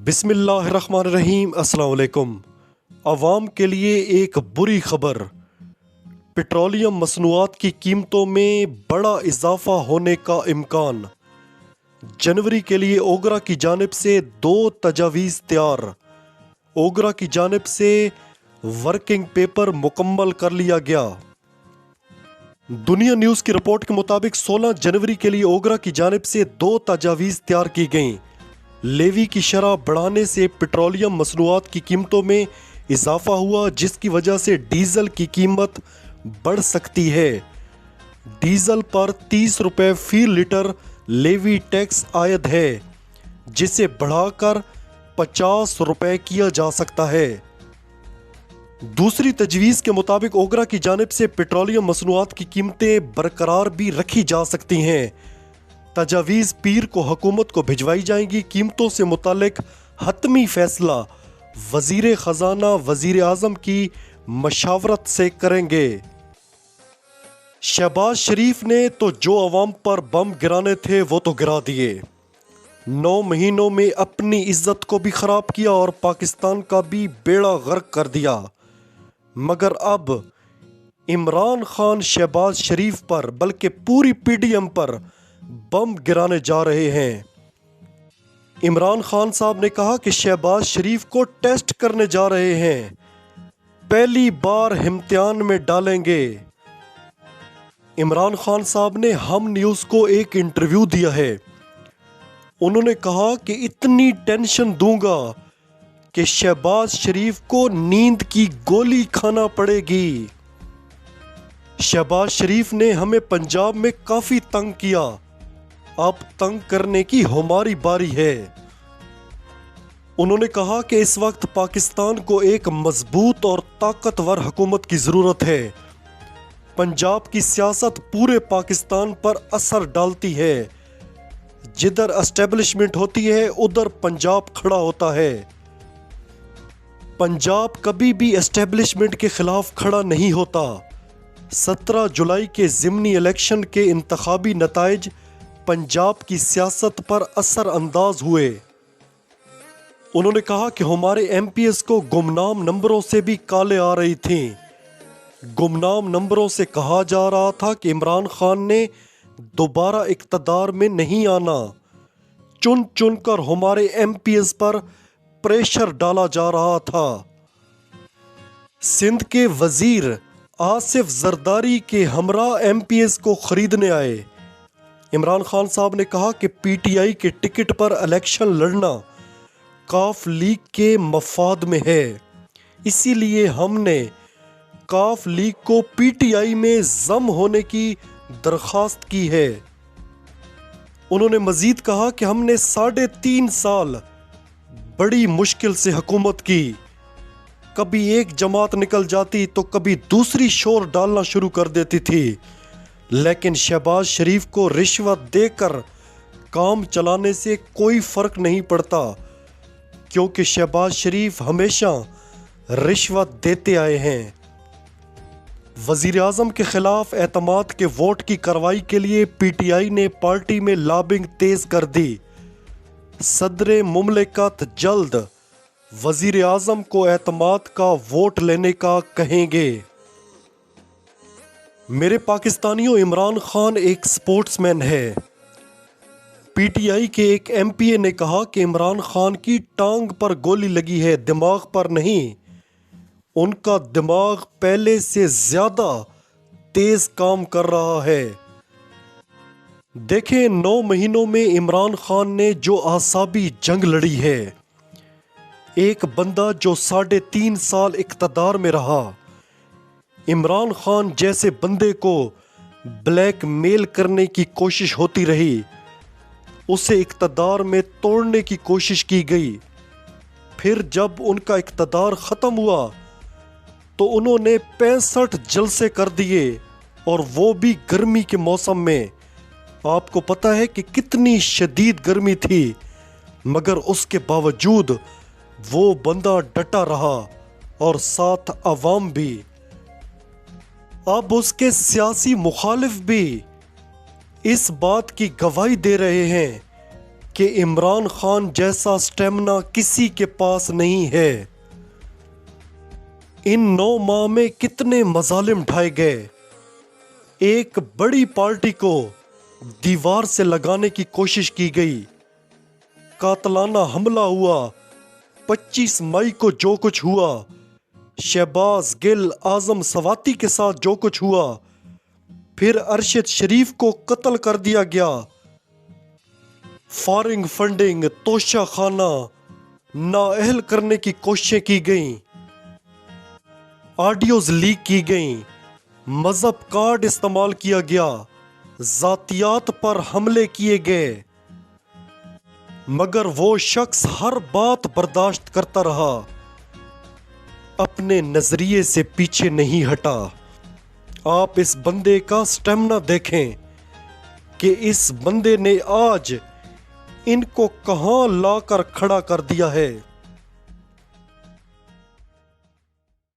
بسم اللہ الرحمن الرحیم۔ السلام علیکم۔ عوام کے لیے ایک بری خبر، پیٹرولیم مصنوعات کی قیمتوں میں بڑا اضافہ ہونے کا امکان۔ جنوری کے لیے اوگرا کی جانب سے 2 تجاویز تیار۔ اوگرا کی جانب سے ورکنگ پیپر مکمل کر لیا گیا۔ دنیا نیوز کی رپورٹ کے مطابق 16 جنوری کے لیے اوگرا کی جانب سے 2 تجاویز تیار کی گئیں۔ لیوی کی شرح بڑھانے سے پیٹرولیم مصنوعات کی قیمتوں میں اضافہ ہوا، جس کی وجہ سے ڈیزل کی قیمت بڑھ سکتی ہے۔ ڈیزل پر 30 روپے فی لیٹر لیوی ٹیکس عائد ہے، جسے بڑھا کر 50 روپے کیا جا سکتا ہے۔ دوسری تجویز کے مطابق اوگرا کی جانب سے پیٹرولیم مصنوعات کی قیمتیں برقرار بھی رکھی جا سکتی ہیں۔ تجاویز پیر کو حکومت کو بھجوائی جائیں گی۔ قیمتوں سے متعلق حتمی فیصلہ وزیر خزانہ وزیر اعظم کی مشاورت سے کریں گے۔ شہباز شریف نے تو جو عوام پر بم گرانے تھے وہ تو گرا دیے۔ 9 مہینوں میں اپنی عزت کو بھی خراب کیا اور پاکستان کا بھی بیڑا غرق کر دیا، مگر اب عمران خان شہباز شریف پر بلکہ پوری پی ڈی ایم پر بم گرانے جا رہے ہیں۔ عمران خان صاحب نے کہا کہ شہباز شریف کو ٹیسٹ کرنے جا رہے ہیں، پہلی بار امتحان میں ڈالیں گے۔ عمران خان صاحب نے ہم نیوز کو ایک انٹرویو دیا ہے۔ انہوں نے کہا کہ اتنی ٹینشن دوں گا کہ شہباز شریف کو نیند کی گولی کھانا پڑے گی۔ شہباز شریف نے ہمیں پنجاب میں کافی تنگ کیا، اب تنگ کرنے کی ہماری باری ہے۔ انہوں نے کہا کہ اس وقت پاکستان کو ایک مضبوط اور طاقتور حکومت کی ضرورت ہے۔ پنجاب کی سیاست پورے پاکستان پر اثر ڈالتی ہے، جدھر اسٹیبلشمنٹ ہوتی ہے ادھر پنجاب کھڑا ہوتا ہے۔ پنجاب کبھی بھی اسٹیبلشمنٹ کے خلاف کھڑا نہیں ہوتا۔ 17 جولائی کے ضمنی الیکشن کے انتخابی نتائج پنجاب کی سیاست پر اثر انداز ہوئے۔ انہوں نے کہا کہ ہمارے ایم پی ایس کو گمنام نمبروں سے بھی کالیں آ رہی تھیں۔ گمنام نمبروں سے کہا جا رہا تھا کہ عمران خان نے دوبارہ اقتدار میں نہیں آنا۔ چن چن کر ہمارے ایم پی ایس پر پریشر ڈالا جا رہا تھا۔ سندھ کے وزیر آصف زرداری کے ہمراہ ایم پی ایس کو خریدنے آئے۔ عمران خان صاحب نے کہا کہ پی ٹی آئی کے ٹکٹ پر الیکشن لڑنا کاف لیگ کے مفاد میں ہے، اسی لیے ہم نے کاف لیگ کو پی ٹی آئی میں ضم ہونے کی درخواست کی ہے۔ انہوں نے مزید کہا کہ ہم نے 3.5 سال بڑی مشکل سے حکومت کی، کبھی ایک جماعت نکل جاتی تو کبھی دوسری شور ڈالنا شروع کر دیتی تھی، لیکن شہباز شریف کو رشوت دے کر کام چلانے سے کوئی فرق نہیں پڑتا، کیونکہ شہباز شریف ہمیشہ رشوت دیتے آئے ہیں۔ وزیر اعظم کے خلاف اعتماد کے ووٹ کی کارروائی کے لیے پی ٹی آئی نے پارٹی میں لابنگ تیز کر دی۔ صدر مملکت جلد وزیر اعظم کو اعتماد کا ووٹ لینے کا کہیں گے۔ میرے پاکستانیوں، عمران خان ایک سپورٹس مین ہے۔ پی ٹی آئی کے ایک ایم پی اے نے کہا کہ عمران خان کی ٹانگ پر گولی لگی ہے، دماغ پر نہیں۔ ان کا دماغ پہلے سے زیادہ تیز کام کر رہا ہے۔ دیکھیں 9 مہینوں میں عمران خان نے جو اعصابی جنگ لڑی ہے، ایک بندہ جو 3.5 سال اقتدار میں رہا، عمران خان جیسے بندے کو بلیک میل کرنے کی کوشش ہوتی رہی، اسے اقتدار میں توڑنے کی کوشش کی گئی۔ پھر جب ان کا اقتدار ختم ہوا تو انہوں نے 65 جلسے کر دیے، اور وہ بھی گرمی کے موسم میں۔ آپ کو پتہ ہے کہ کتنی شدید گرمی تھی، مگر اس کے باوجود وہ بندہ ڈٹا رہا اور ساتھ عوام بھی۔ اب اس کے سیاسی مخالف بھی اس بات کی گواہی دے رہے ہیں کہ عمران خان جیسا سٹیمنا کسی کے پاس نہیں ہے۔ ان 9 ماہ میں کتنے مظالم ڈھائے گئے۔ ایک بڑی پارٹی کو دیوار سے لگانے کی کوشش کی گئی، قاتلانہ حملہ ہوا۔ 25 مئی کو جو کچھ ہوا، شہباز گل، اعظم سواتی کے ساتھ جو کچھ ہوا، پھر ارشد شریف کو قتل کر دیا گیا۔ فارنگ فنڈنگ، توشہ خانہ نااہل کرنے کی کوششیں کی گئیں، آڈیوز لیک کی گئیں، مذہب کارڈ استعمال کیا گیا، ذاتیات پر حملے کیے گئے، مگر وہ شخص ہر بات برداشت کرتا رہا، اپنے نظریے سے پیچھے نہیں ہٹا۔ آپ اس بندے کا سٹیمنا دیکھیں کہ اس بندے نے آج ان کو کہاں لا کر کھڑا کر دیا ہے۔